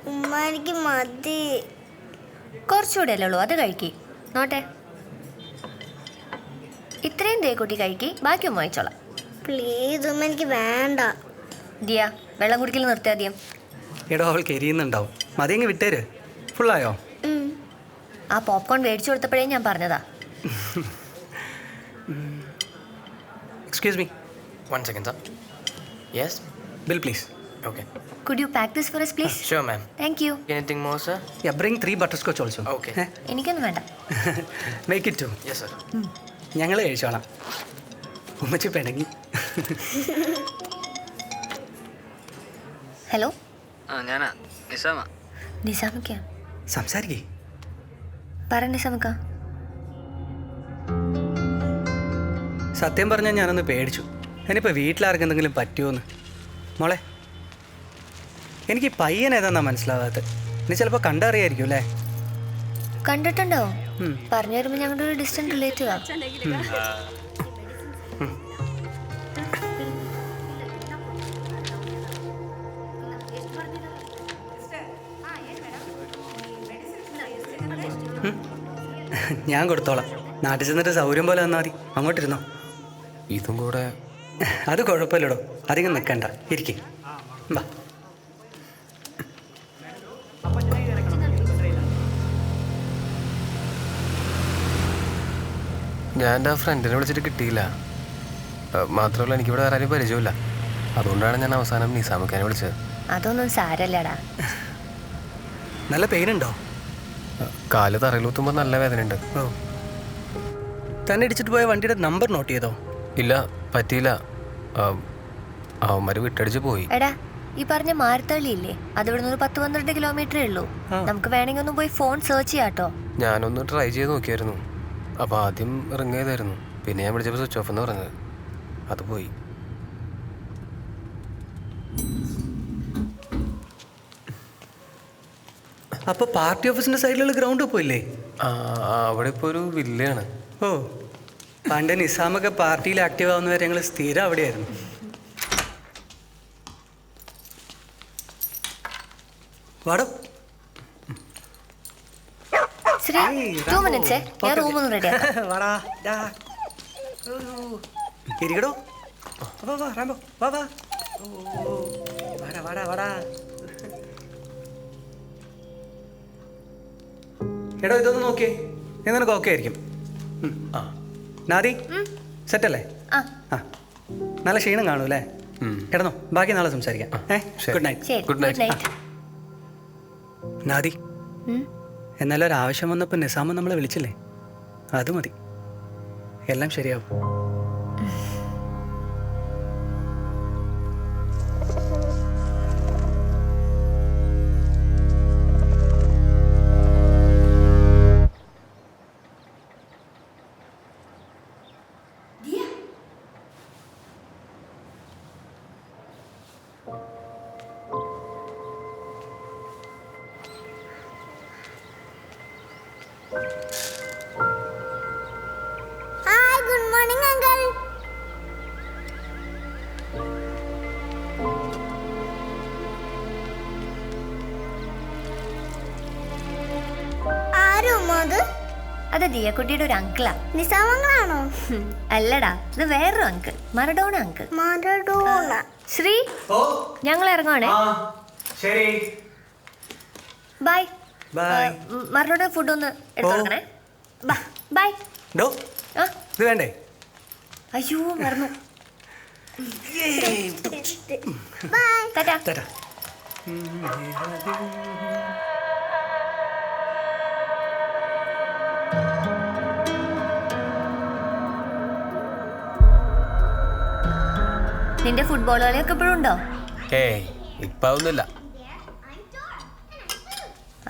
ഉമ്മ എനിക്ക് മതി. കുറച്ചുകൂടെ അല്ലേ ഉള്ളൂ, അത് കഴിക്കി നോട്ടെ. ഇത്രയും തേക്കുട്ടി കഴിക്കി, ബാക്കി ഉമ്മ വായിച്ചോളാം. പ്ലീസ് ഉമ്മ, എനിക്ക് വേണ്ട. ദിയ, വെള്ളം കുടിക്കൽ നിർത്തി ആദ്യം. എടോ അവൾക്ക് എരിയുന്നുണ്ടാവും, മതിയെങ്കിൽ വിട്ടേര്. ഫുള്ളായോ? ആ പോപ്കോൺ മേടിച്ചു കൊടുത്തപ്പോഴേ ഞാൻ പറഞ്ഞതാ. Excuse me. 1 second, sir. Yes? Bill, please. Okay. Could you pack this for us, please? Sure, ma'am. Thank you. Anything more, sir? Yeah, bring 3 butterscotch also. Okay. എനിക്കൊന്നും വേണ്ട. Make it 2. Yes, sir. ഞങ്ങൾ കഴിച്ചോളാം. ഉമ്മച്ചി പിണങ്ങി. Hello, ഞാനാ നിസാമ. നിസാമിക്ക സംസാരിക്കേ. പറ നിസാമിക്ക. സത്യം പറഞ്ഞാൽ ഞാനൊന്ന് പേടിച്ചു. ഇനിയിപ്പോൾ വീട്ടിലാർക്ക് എന്തെങ്കിലും പറ്റുമോന്ന്. മോളെ, എനിക്ക് പയ്യൻ ഏതാന്നാ മനസ്സിലാവാത്തത്. ഇനി ചിലപ്പോൾ കണ്ടറിയായിരിക്കും അല്ലേ? കണ്ടിട്ടുണ്ടോ? പറഞ്ഞു വരുമ്പോൾ ഞങ്ങളുടെ ഒരു ഡിസ്റ്റന്റ് റിലേറ്റീവാ. ഞാൻ കൊടുത്തോളാം. നാട്ടിൽ ചെന്നിട്ട് സൗകര്യം പോലെ വന്നാൽ മതി. അങ്ങോട്ടിരുന്നോ. ഇതും കൂടെ അത് കുഴപ്പമില്ലടോ, അധികം നിൽക്കണ്ട, ഇരിക്കേ. വാ. ഞാൻ എൻ്റെ ഫ്രണ്ടിനെ വിളിച്ചിട്ട് കിട്ടിയില്ല. മാത്രമല്ല എനിക്കിവിടെ വേറെ ആരും പരിചയമില്ല. അതുകൊണ്ടാണ് ഞാൻ അവസാനം നിസാമിക്കാനെ വിളിച്ചത്. അതൊന്നും സാരല്ലടാ. നല്ല പെയിൻ ഉണ്ടോ? കാല് തറയിലൂത്തുമ്പോൾ നല്ല വേദനയുണ്ട്. ഓ, തന്നെ ഇടിച്ചിട്ട് പോയ വണ്ടിയുടെ നമ്പർ നോട്ട് ചെയ്തോ? ഇല്ല, പറ്റിയില്ല. അവന്മാർ വിട്ടടിച്ച് പോയി. എടാ, ഈ പറഞ്ഞ മാരത്തള്ളി ഇല്ലേ, അത് ഇവിടുന്ന് ഒരു 10-12 കിലോമീറ്ററേ ഉള്ളൂ. നമുക്ക് വേണമെങ്കിൽ ഒന്ന് പോയി ഫോൺ സെർച്ച് ചെയ്യാട്ടോ. ഞാനൊന്ന് ട്രൈ ചെയ്ത് നോക്കിയായിരുന്നു. അപ്പോൾ ആദ്യം റിങ് ചെയ്തായിരുന്നു, പിന്നെ ഞാൻ വിളിച്ചപ്പോൾ സ്വിച്ച് ഓഫ് എന്ന് പറഞ്ഞത്. അത് പോയി. അപ്പോൾ പാർട്ടി ഓഫീസിൻ്റെ സൈഡിലുള്ള ഗ്രൗണ്ട് പോയില്ലേ? അവിടെ ഇപ്പോൾ ഒരു വില്ലയാണ്. ഓ, പണ്ട് നിസാമൊക്കെ പാർട്ടിയിൽ ആക്റ്റീവ് ആവുന്നവരെ ഞങ്ങൾ സ്ഥിരം അവിടെയായിരുന്നു. വാടോ. ശ്രീ, 2 minutes. ഞാൻ റൂമൊന്നും റെഡി ആക്കാം. വാടാ. ഇരിക്കടോ. വാ വാ റാംബോ, വാ വാ. വാടാ വാടാ വാടാ. എടോ, ഇതൊന്ന് നോക്കിയേ. നിനക്ക് ഓക്കെ ആയിരിക്കും. നാദി, സെറ്റല്ലേ? ആ, നല്ല ക്ഷീണം കാണൂ അല്ലേ? കിടന്നോ, ബാക്കി നാളെ സംസാരിക്കാം. Good night. Good night. നാദി, എന്നാലും ഒരാവശ്യം വന്നപ്പോൾ നിസാമ നമ്മളെ വിളിച്ചില്ലേ, അത് മതി. എല്ലാം ശരിയാവും. Hi, good morning uncle. ആരും അത്? അത് ദിയക്കുട്ടിയുടെ ഒരു അങ്കിളാ. നിസാമങ്ങളാണോ? അല്ലടാ, ഇത് വേറൊരു uncle, Maradona uncle. Maradona. Shri, ഞങ്ങൾ ഇറങ്ങുവാണേ. ശരി, ബൈ. ബൈ. മറഡോണ ഫുഡ് ഒന്ന് എടുത്തോളണേ. ബൈ. ഡോ, ഇത് വേണ്ടേ? അയ്യോ, മറന്നു. ബൈ. ടാറ്റാ. തരാ. നിന്റെ ഫുട്ബോൾ കളിയൊക്കെ ഇപ്പോഴും ഉണ്ടോ? ഏയ്, ഇപ്പം അതൊന്നുമില്ല.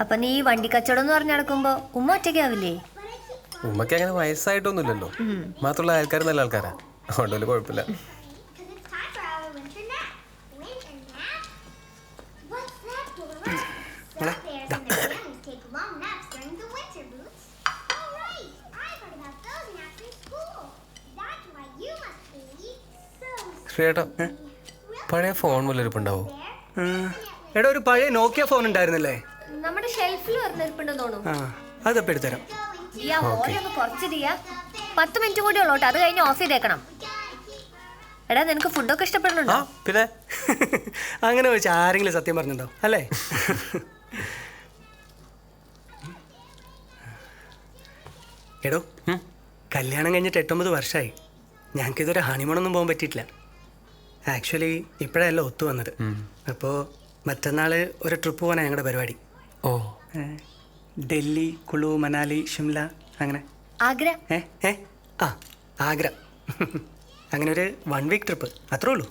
അപ്പൊ നീ വണ്ടി കച്ചവടം എന്ന് പറഞ്ഞ് നടക്കുമ്പോ ഉമ്മ ഒറ്റയ്ക്കാവില്ലേ? ഉമ്മയ്ക്ക് അങ്ങനെ വയസ്സായിട്ടൊന്നുമില്ലല്ലോ. മാത്രമുള്ള ആൾക്കാർ നല്ല ആൾക്കാരാ, അതുകൊണ്ട് വലിയ കുഴപ്പമില്ല. ശ്രീയേട്ടാ, പഴയ ഫോൺ വല്ലൊരിപ്പുണ്ടാവോ? എടാ ഒരു പഴയ നോക്കിയ ഫോൺ ഉണ്ടായിരുന്നില്ലേ? നമ്മുടെ ഷെൽഫിൽ വരുന്നിരിപ്പുണ്ടെന്ന് തോന്നുന്നു. ആ അതപ്പോൾ എടുത്തുതരാം. ദിയാ ഓരോ കുറച്ച് ദിയാ 10 മിനിറ്റ് കൂടി ഉള്ളോട്ടോ, അത് കഴിഞ്ഞ് ഓഫ് ചെയ്തേക്കണം. എടാ നിനക്ക് ഫുഡൊക്കെ ഇഷ്ടപ്പെടുന്നുണ്ടോ? പിന്നെ അങ്ങനെ വെച്ച് ആരെങ്കിലും സത്യം പറഞ്ഞിട്ടുണ്ടോ അല്ലേ? എടോ കല്യാണം കഴിഞ്ഞിട്ട് 8-9 വർഷമായി. ഞങ്ങൾക്കിതൊരു ഹണിമൂണൊന്നും പോകാൻ പറ്റിയിട്ടില്ല. ആക്ച്വലി ഇപ്പോഴല്ല ഒത്തു വന്നത്. അപ്പോൾ മറ്റന്നാൾ ഒരു ട്രിപ്പ് പോകാനാണ് ഞങ്ങളുടെ പരിപാടി. ഓ ഡൽഹി, കുളു, മനാലി, ഷിംല അങ്ങനെ. ആഗ്ര. ആ ആഗ്ര. അങ്ങനെ ഒരു 1 വീക്ക് ട്രിപ്പ്, അത്രേ ഉള്ളൂ.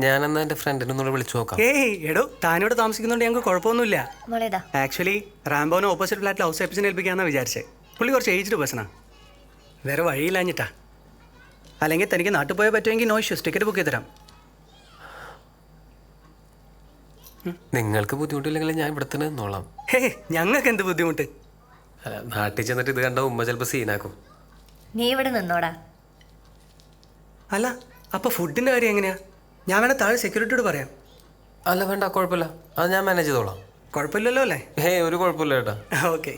ഞാനെന്നാ എൻ്റെ ഫ്രണ്ടിനെ ഒന്നുകൂടെ വിളിച്ചു നോക്കാം. എടോ താനിവിടെ താമസിക്കുന്നതുകൊണ്ട് ഞങ്ങൾക്ക് കുഴപ്പമൊന്നുമില്ല. മോളേതാ ആക്ച്വലി റാംബോനെ ഓപ്പോസിറ്റ് ഫ്ലാറ്റിൽ ഹൗസ് സർവീസിനെ ഏൽപ്പിക്കാമെന്നാണ് വിചാരിച്ചത്. പുള്ളി കുറച്ച് ഏജ്ഡ് പേഴ്സണാ, വേറെ വഴിയില്ലാഞ്ഞിട്ടാ. അല്ലെങ്കിൽ തനിക്ക് നാട്ടിൽ പോയാൽ പറ്റുമെങ്കിൽ നോ ഇഷ്യൂസ്, ടിക്കറ്റ് ബുക്ക് ചെയ്ത് തരാം. നിങ്ങൾക്ക് ബുദ്ധിമുട്ടില്ലെങ്കിൽ ഞാൻ ഇവിടെ തന്നെ നിന്നോളാം. ഞങ്ങൾക്ക് എന്ത് ബുദ്ധിമുട്ട്? നാട്ടിൽ ചെന്നിട്ട് ഇത് കണ്ട ഉമ്മ ചിലപ്പോൾ സീനാക്കും. നീ ഇവിടെ നിന്നോടാ. അല്ല അപ്പോൾ ഫുഡിൻ്റെ കാര്യം എങ്ങനെയാ? ഞാൻ വേണേൽ താഴെ സെക്യൂരിറ്റിയോട് പറയാം. അല്ല വേണ്ട, കുഴപ്പമില്ല, അത് ഞാൻ മാനേജ് ചെയ്തോളാം. കുഴപ്പമില്ലല്ലോ അല്ലേ? ഒരു കുഴപ്പമില്ല ചേട്ടാ. ഓക്കെ.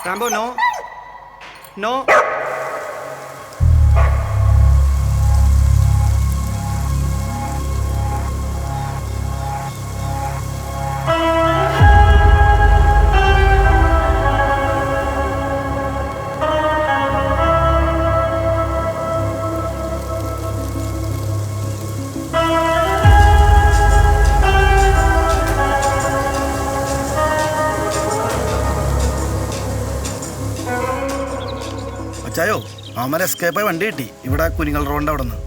Rambo no no. അച്ചായോ അവന്മാരെ എസ്കേപ്പായി വണ്ടി കിട്ടി ഇവിടെ കുനിങ്ങൽ റോഡിൻ്റെ അവിടെ നിന്ന്.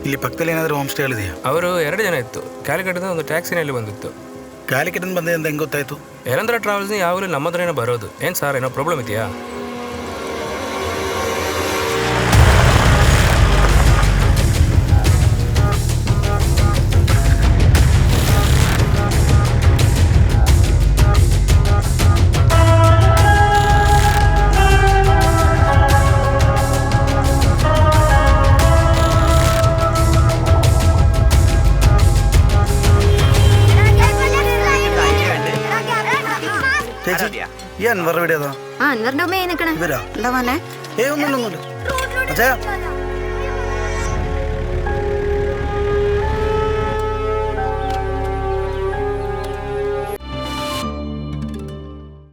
ಇಲ್ಲಿ ಪಕ್ಕದಲ್ಲಿ ಏನಾದರೂ ಹೋಮ್ ಸ್ಟೇ ಇದೆಯಾ? ಅವರು 2 ಜನ ಇತ್ತು. ಕ್ಯಾಲಿಕಟ್ನಿಂದ ಒಂದು ಟ್ಯಾಕ್ಸಿನಲ್ಲಿ ಬಂದಿತ್ತು. ಕ್ಯಾಲಿಕಟಿಂದ ಬಂದೆ ಅಂತ ಹೆಂಗೆ ಗೊತ್ತಾಯ್ತು? ಯಲಂದ್ರ ಟ್ರಾವೆಲ್ಸ್ನ ಯಾವಾಗಲೂ ನಮ್ಮ ಹತ್ರನೇ ಬರೋದು. ಏನು ಸರ್, ಏನೋ ಪ್ರಾಬ್ಲಮ್ ಇದೆಯಾ? ചേച്ചി ഈ അൻവർ എവിടെയാ? അൻവറിന്റെ ഉമ്മ നിൽക്കണേ. ഇവരാ? എന്താ മോനെ? ഒന്നുമില്ല. അച്ഛാ